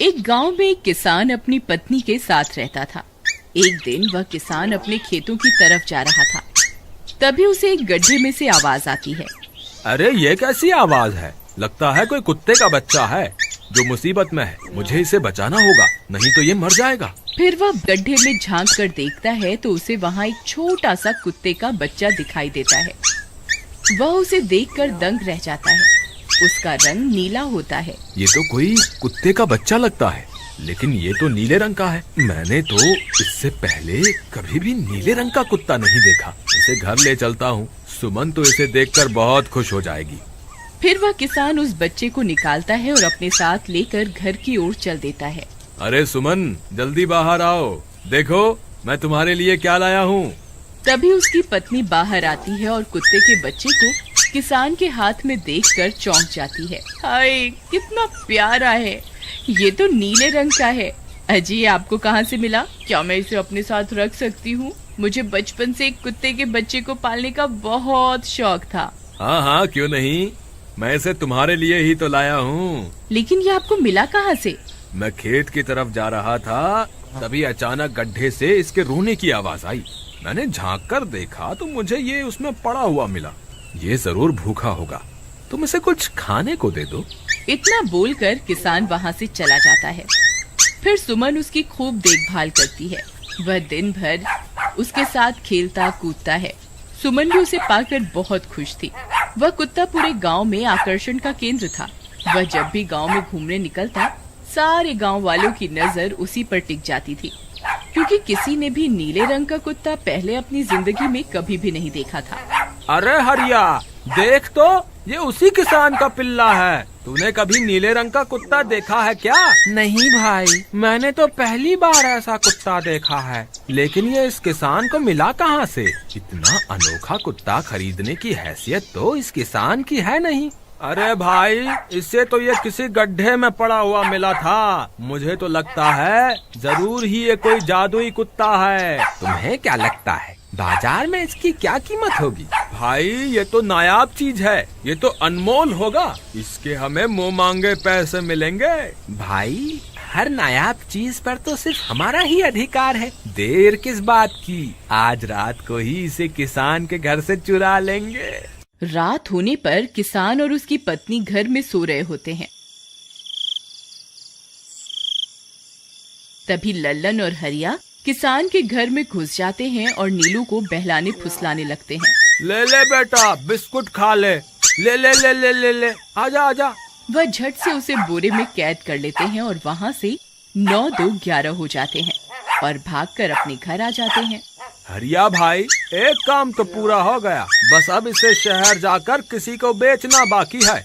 एक गांव में एक किसान अपनी पत्नी के साथ रहता था। एक दिन वह किसान अपने खेतों की तरफ जा रहा था। तभी उसे एक गड्ढे में से आवाज आती है। अरे ये कैसी आवाज है? लगता है कोई कुत्ते का बच्चा है जो मुसीबत में है। मुझे इसे बचाना होगा, नहीं तो ये मर जाएगा। फिर वह गड्ढे में झांक कर देखता है तो उसे वहाँ एक छोटा सा कुत्ते का बच्चा दिखाई देता है। वह उसे देखकर दंग रह जाता है। उसका रंग नीला होता है। ये तो कोई कुत्ते का बच्चा लगता है, लेकिन ये तो नीले रंग का है। मैंने तो इससे पहले कभी भी नीले रंग का कुत्ता नहीं देखा। इसे घर ले चलता हूँ, सुमन तो इसे देखकर बहुत खुश हो जाएगी। फिर वह किसान उस बच्चे को निकालता है और अपने साथ लेकर घर की ओर चल देता है। अरे सुमन, जल्दी बाहर आओ, देखो मैं तुम्हारे लिए क्या लाया हूँ। तभी उसकी पत्नी बाहर आती है और कुत्ते के बच्चे को किसान के हाथ में देखकर चौंक जाती है। हाय, कितना प्यारा है, ये तो नीले रंग का है। अजी, ये आपको कहाँ से मिला? क्या मैं इसे अपने साथ रख सकती हूँ? मुझे बचपन से एक कुत्ते के बच्चे को पालने का बहुत शौक था। हाँ हाँ, क्यों नहीं, मैं इसे तुम्हारे लिए ही तो लाया हूँ। लेकिन ये आपको मिला कहाँ से? मैं खेत की तरफ जा रहा था, तभी अचानक गड्ढे से इसके रोने की आवाज आई। मैंने झांक कर देखा तो मुझे ये उसमें पड़ा हुआ मिला। ये जरूर भूखा होगा, तुम इसे कुछ खाने को दे दो। इतना बोलकर किसान वहाँ से चला जाता है। फिर सुमन उसकी खूब देखभाल करती है। वह दिन भर उसके साथ खेलता कूदता है। सुमन भी उसे पाकर बहुत खुश थी। वह कुत्ता पूरे गांव में आकर्षण का केंद्र था। वह जब भी गांव में घूमने निकलता, सारे गांव वालों की नजर उसी पर टिक जाती थी, क्योंकि किसी ने भी नीले रंग का कुत्ता पहले अपनी जिंदगी में कभी भी नहीं देखा था। अरे हरिया, देख तो, ये उसी किसान का पिल्ला है। तूने कभी नीले रंग का कुत्ता देखा है क्या? नहीं भाई, मैंने तो पहली बार ऐसा कुत्ता देखा है। लेकिन ये इस किसान को मिला कहाँ से? इतना अनोखा कुत्ता खरीदने की हैसियत तो इस किसान की है नहीं। अरे भाई, इससे तो ये किसी गड्ढे में पड़ा हुआ मिला था। मुझे तो लगता है जरूर ही ये कोई जादुई कुत्ता है। तुम्हें क्या लगता है बाजार में इसकी क्या कीमत होगी? भाई, ये तो नायाब चीज है, ये तो अनमोल होगा। इसके हमें मुंह मांगे पैसे मिलेंगे। भाई, हर नायाब चीज पर तो सिर्फ हमारा ही अधिकार है। देर किस बात की, आज रात को ही इसे किसान के घर से चुरा लेंगे। रात होने पर किसान और उसकी पत्नी घर में सो रहे होते हैं। तभी लल्लन और हरिया किसान के घर में घुस जाते हैं और नीलू को बहलाने फुसलाने लगते हैं। ले ले बेटा, बिस्कुट खा ले। ले ले ले ले ले ले, आजा आजा। वह झट से उसे बोरे में कैद कर लेते हैं और वहाँ से 9-2-11 हो जाते हैं और भागकर अपने घर आ जाते हैं। हरिया भाई, एक काम तो पूरा हो गया, बस अब इसे शहर जाकर किसी को बेचना बाकी है।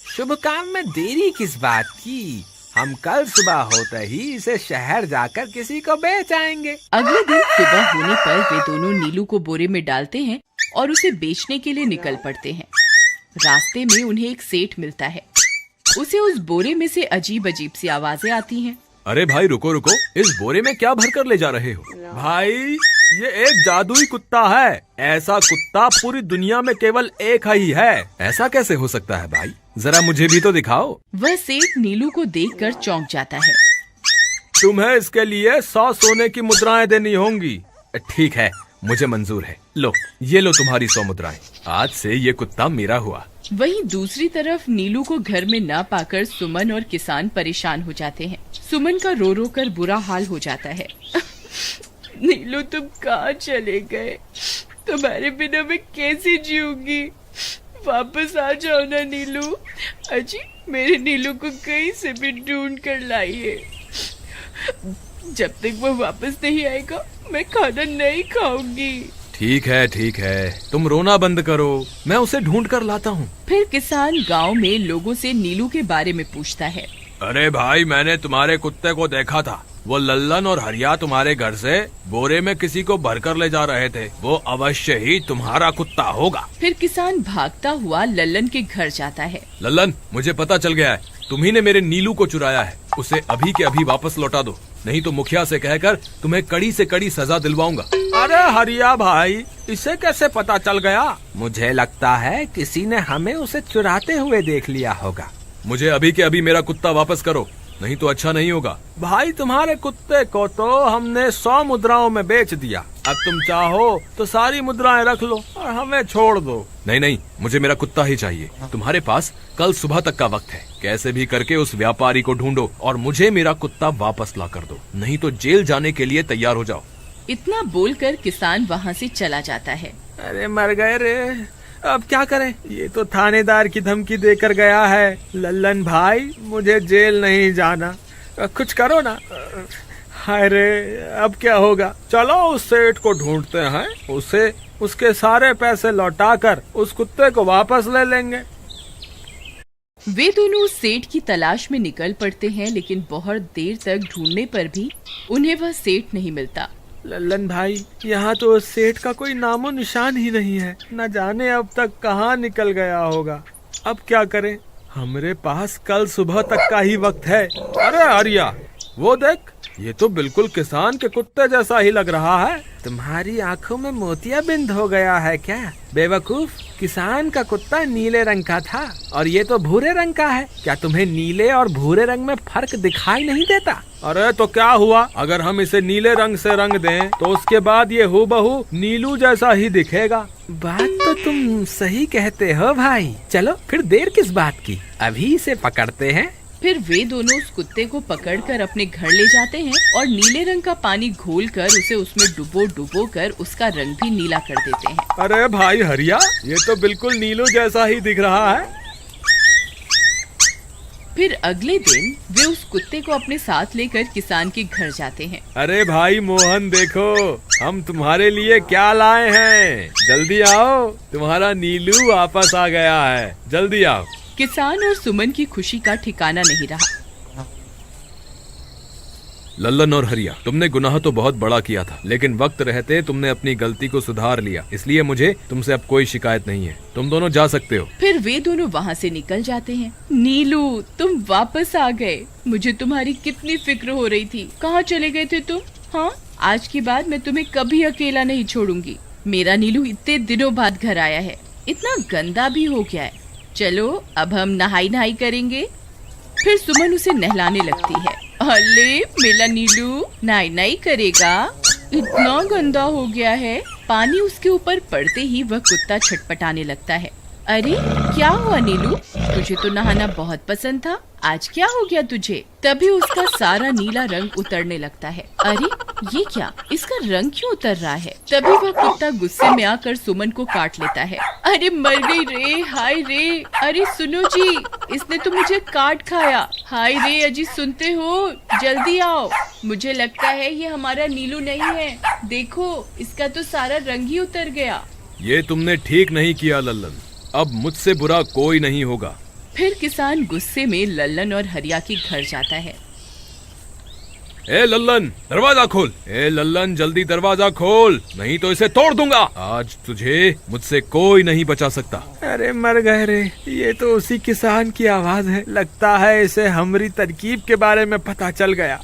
शुभ काम में देरी किस बात की? हम कल सुबह होते ही इसे शहर जाकर किसी को बेच आएंगे। अगले दिन सुबह होने पर वे दोनों नीलू को बोरे में डालते हैं और उसे बेचने के लिए निकल पड़ते हैं। रास्ते में उन्हें एक सेठ मिलता है। उसे उस बोरे में से अजीब अजीब सी आवाजें आती हैं। अरे भाई, रुको रुको, इस बोरे में क्या भर कर ले जा रहे हो? भाई, ये एक जादुई कुत्ता है। ऐसा कुत्ता पूरी दुनिया में केवल एक ही है। ऐसा कैसे हो सकता है भाई? जरा मुझे भी तो दिखाओ। वह सेठ नीलू को देखकर चौंक जाता है। तुम्हें इसके लिए 100 सोने की मुद्राएं देनी होंगी। ठीक है, मुझे मंजूर है। लो, ये लो तुम्हारी 100 मुद्राएं। आज से ये कुत्ता मेरा हुआ। वहीं दूसरी तरफ नीलू को घर में न पाकर सुमन और किसान परेशान हो जाते हैं। सुमन का रो रो कर बुरा हाल हो जाता है। नीलू, तुम कहाँ चले गए? तुम्हारे बिना मैं कैसे जीऊंगी? वापस आ जाओ ना नीलू। अजी, मेरे नीलू को कहीं से भी ढूंढ कर लाइए। जब तक वो वापस नहीं आएगा, मैं खाना नहीं खाऊंगी। ठीक है, तुम रोना बंद करो, मैं उसे ढूंढ कर लाता हूँ। फिर किसान गांव में लोगों से नीलू के बारे में पूछता है। अरे भाई, मैंने तुम्हारे कुत्ते को देखा था। वो लल्लन और हरिया तुम्हारे घर से बोरे में किसी को भरकर ले जा रहे थे। वो अवश्य ही तुम्हारा कुत्ता होगा। फिर किसान भागता हुआ लल्लन के घर जाता है। लल्लन, मुझे पता चल गया है, तुम्ही ने मेरे नीलू को चुराया है। उसे अभी के अभी वापस लौटा दो, नहीं तो मुखिया से कहकर तुम्हें कड़ी से कड़ी सजा दिलवाऊंगा। अरे हरिया भाई, इसे कैसे पता चल गया? मुझे लगता है किसी ने हमें उसे चुराते हुए देख लिया होगा। मुझे अभी के अभी मेरा कुत्ता वापस करो, नहीं तो अच्छा नहीं होगा। भाई तुम्हारे कुत्ते को तो हमने 100 मुद्राओं में बेच दिया, अब तुम चाहो तो सारी मुद्राएं रख लो और हमें छोड़ दो। नहीं नहीं, मुझे मेरा कुत्ता ही चाहिए। तुम्हारे पास कल सुबह तक का वक्त है, कैसे भी करके उस व्यापारी को ढूंढो और मुझे मेरा कुत्ता वापस ला कर दो, नहीं तो जेल जाने के लिए तैयार हो जाओ। इतना बोलकर किसान वहाँ से चला जाता है। अरे मर गए रे, अब क्या करें, ये तो थानेदार की धमकी देकर गया है। लल्लन भाई मुझे जेल नहीं जाना, कुछ करो ना। हाय रे, अब क्या होगा। चलो उस सेठ को ढूंढते हैं, उसे उसके सारे पैसे लौटाकर उस कुत्ते को वापस ले लेंगे। वे दोनों उस सेठ की तलाश में निकल पड़ते हैं, लेकिन बहुत देर तक ढूंढने पर भी उन्हें वह सेठ नहीं मिलता। लल्लन भाई, यहाँ तो उस सेठ का कोई नामो निशान ही नहीं है, न जाने अब तक कहाँ निकल गया होगा। अब क्या करें, हमारे पास कल सुबह तक का ही वक्त है। अरे आर्या, वो देख, ये तो बिल्कुल किसान के कुत्ते जैसा ही लग रहा है। तुम्हारी आंखों में मोतियाबिंद हो गया है क्या बेवकूफ? किसान का कुत्ता नीले रंग का था और ये तो भूरे रंग का है। क्या तुम्हें नीले और भूरे रंग में फर्क दिखाई नहीं देता? अरे तो क्या हुआ, अगर हम इसे नीले रंग से रंग दें तो उसके बाद ये हूबहू नीलू जैसा ही दिखेगा। बात तो तुम सही कहते हो भाई, चलो फिर देर किस बात की, अभी इसे पकड़ते हैं। फिर वे दोनों उस कुत्ते को पकड़कर अपने घर ले जाते हैं और नीले रंग का पानी घोलकर उसे उसमें डुबो कर उसका रंग भी नीला कर देते हैं। अरे भाई हरिया, ये तो बिल्कुल नीलू जैसा ही दिख रहा है। फिर अगले दिन वे उस कुत्ते को अपने साथ लेकर किसान के घर जाते हैं। अरे भाई मोहन, देखो हम तुम्हारे लिए क्या लाए हैं, जल्दी आओ, तुम्हारा नीलू वापस आ गया है, जल्दी आओ। किसान और सुमन की खुशी का ठिकाना नहीं रहा। लल्लन और हरिया, तुमने गुनाह तो बहुत बड़ा किया था, लेकिन वक्त रहते तुमने अपनी गलती को सुधार लिया, इसलिए मुझे तुमसे अब कोई शिकायत नहीं है, तुम दोनों जा सकते हो। फिर वे दोनों वहाँ से निकल जाते हैं। नीलू, तुम वापस आ गए, मुझे तुम्हारी कितनी फिक्र हो रही थी, कहाँ चले गए थे तुम? हाँ, आज के बाद मैं तुम्हें कभी अकेला नहीं छोड़ूंगी। मेरा नीलू इतने दिनों बाद घर आया है, इतना गंदा भी हो गया है। चलो अब हम नहाई करेंगे। फिर सुमन उसे नहलाने लगती है। अले मेरा नीलू नहाई करेगा, इतना गंदा हो गया है। पानी उसके ऊपर पड़ते ही वह कुत्ता छटपटाने लगता है। अरे क्या हुआ नीलू, तुझे तो नहाना बहुत पसंद था, आज क्या हो गया तुझे? तभी उसका सारा नीला रंग उतरने लगता है। अरे ये क्या, इसका रंग क्यों उतर रहा है? तभी वह कुत्ता गुस्से में आकर सुमन को काट लेता है। अरे मर गई रे, हाय रे, अरे सुनो जी, इसने तो मुझे काट खाया। हाय रे अजी, सुनते हो, जल्दी आओ, मुझे लगता है ये हमारा नीलू नहीं है, देखो इसका तो सारा रंग ही उतर गया। ये तुमने ठीक नहीं किया लल्लन, अब मुझसे बुरा कोई नहीं होगा। फिर किसान गुस्से में लल्लन और हरिया के घर जाता है। ए लल्लन, दरवाजा खोल। ए लल्लन, जल्दी दरवाजा खोल, नहीं तो इसे तोड़ दूंगा। आज तुझे मुझसे कोई नहीं बचा सकता। अरे मर गए रे, ये तो उसी किसान की आवाज है, लगता है इसे हमारी तरकीब के बारे में पता चल गया।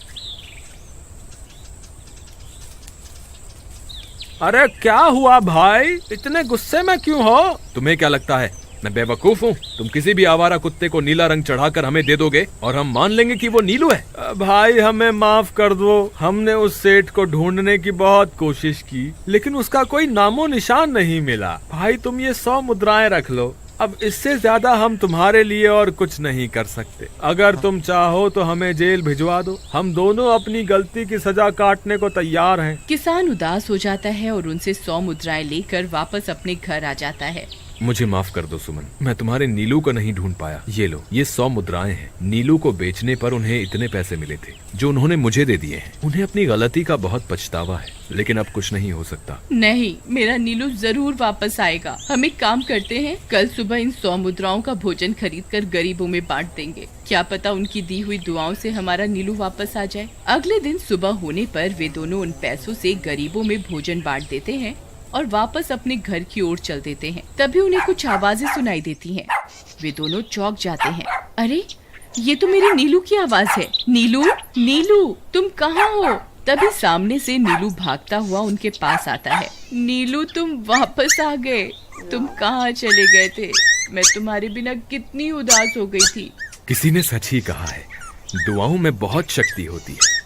अरे क्या हुआ भाई, इतने गुस्से में क्यों हो? तुम्हें क्या लगता है मैं बेवकूफ हूँ? तुम किसी भी आवारा कुत्ते को नीला रंग चढ़ाकर हमें दे दोगे और हम मान लेंगे कि वो नीलू है? भाई हमें माफ कर दो, हमने उस सेठ को ढूंढने की बहुत कोशिश की, लेकिन उसका कोई नामो निशान नहीं मिला। भाई तुम ये 100 मुद्राएं रख लो, अब इससे ज्यादा हम तुम्हारे लिए और कुछ नहीं कर सकते। अगर तुम चाहो तो हमें जेल भिजवा दो, हम दोनों अपनी गलती की सजा काटने को तैयार हैं। किसान उदास हो जाता है और उनसे 100 मुद्राएं लेकर वापस अपने घर आ जाता है। मुझे माफ कर दो सुमन, मैं तुम्हारे नीलू को नहीं ढूंढ पाया। ये लो, ये 100 मुद्राएं हैं। नीलू को बेचने पर उन्हें इतने पैसे मिले थे जो उन्होंने मुझे दे दिए हैं। उन्हें अपनी गलती का बहुत पछतावा है, लेकिन अब कुछ नहीं हो सकता। नहीं, मेरा नीलू जरूर वापस आएगा। हम एक काम करते हैं, कल सुबह इन 100 मुद्राओं का भोजन खरीदकर गरीबों में बांट देंगे। क्या पता उनकी दी हुई दुआओं से हमारा नीलू वापस आ जाए। अगले दिन सुबह होने पर वे दोनों उन पैसों से गरीबों में भोजन बांट देते हैं और वापस अपने घर की ओर चल देते हैं। तभी उन्हें कुछ आवाजें सुनाई देती हैं। वे दोनों चौंक जाते हैं। अरे ये तो मेरी नीलू की आवाज है। नीलू, नीलू तुम कहाँ हो? तभी सामने से नीलू भागता हुआ उनके पास आता है। नीलू तुम वापस आ गए, तुम कहाँ चले गए थे? मैं तुम्हारे बिना कितनी उदास हो गई थी। किसी ने सच ही कहा है, दुआओं में बहुत शक्ति होती है।